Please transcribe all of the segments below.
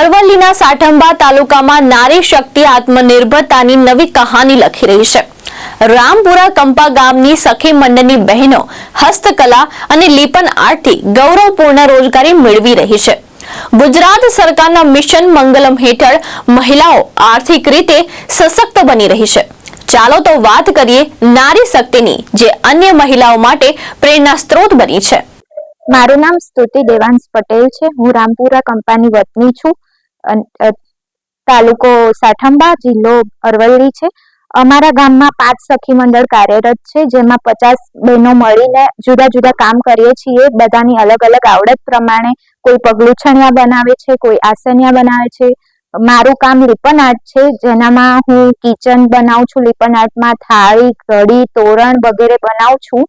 અરવલ્લીના સાઠંબા તાલુકામાં નારી શક્તિ આત્મનિર્ભરતાની નવી કહાની લખી રહી છે। રામપુરા કંપા ગામની સખી મંડળની બહેનો હસ્તકલા અને લીપન આર્ટથી ગૌરવપૂર્ણ રોજગારી મેળવી રહી છે। ગુજરાત સરકારના મિશન મંગલમ હેઠળ મહિલાઓ આર્થિક રીતે સશક્ત બની રહી છે। ચાલો તો વાત કરીએ નારી શક્તિની, જે અન્ય મહિલાઓ માટે પ્રેરણા સ્ત્રોત બની છે। મારું નામ સ્તુતિ દેવાંશ પટેલ છે। હું રામપુરા કંપાની વતની છું। તાલુકો સાઠંબા, જિલ્લો અરવલ્લી છે। અમારા ગામમાં 5 સખી મંડળ કાર્યરત છે, જેમાં 50 બહેનો મળીને જુદા જુદા કામ કરીએ છીએ। બધાની અલગ અલગ આવડત પ્રમાણે કોઈ પગલુછણિયા બનાવે છે, કોઈ આસનિયા બનાવે છે। મારું કામ લીપન આર્ટ છે, જેનામાં હું કિચન બનાવું છું। લીપન આર્ટમાં થાળી, ઘડી, તોરણ વગેરે બનાવું છું।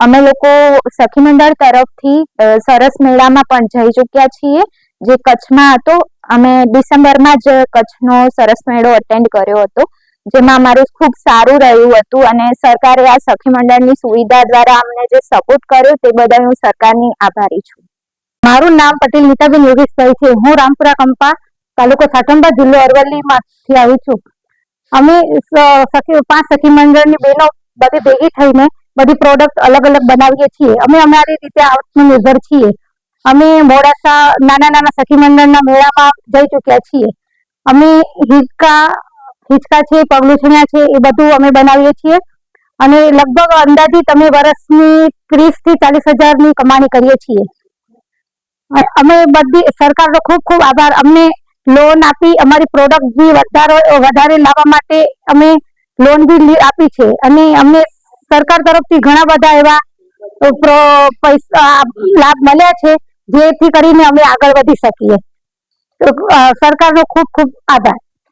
અમે લોકો સખી મંડળ તરફથી સરસ મેળામાં પણ જઈ ચૂક્યા છીએ, જે કચ્છમાં હતો। અમે ડિસેમ્બરમાં જ કચ્છનો સરસ મેળો અટેન્ડ કર્યો હતો, જેમાં અમારું ખૂબ સારું રહ્યું હતું અને સરકારે આ સખી મંડળની સુવિધા દ્વારા અમને જે સપોર્ટ કર્યો તે બદલ હું સરકારની આભારી છું। મારું નામ પટેલ નીતાબેન યોગેશભાઈ છે। હું રામપુરા કંપા, તાલુકો સાઠંબા, જિલ્લો અરવલ્લીમાંથી આવી છું। અમે 5 સખી મંડળની બહેનો બધી ભેગી થઈને બધી પ્રોડક્ટ અલગ અલગ બનાવીએ છીએ। અમે અમારી રીતે આત્મનિર્ભર છીએ। અમે મોડાસા નાના સખી મંડળના મેળામાં જઈ ચૂક્યા છીએ। અમે હિંચકા છે, પગલુછણિયા છે, એ બધું અમે બનાવીએ છીએ અને લગભગ અંદાજિત અમે વર્ષની 30 થી 40 હજારની કમાણી કરીએ છીએ। અમે બધી સરકારનો ખૂબ ખૂબ આભાર। અમને લોન આપી અમારી પ્રોડક્ટ બી વધારે લાવવા માટે અમે લોન બી આપી છે અને અમને સરકાર તરફથી ઘણા બધા એવા પૈસા લાભ મળ્યા છે, જેથી કરીને અમે આગળ વધી શકીએ। સરકારનો ખૂબ ખૂબ આભાર।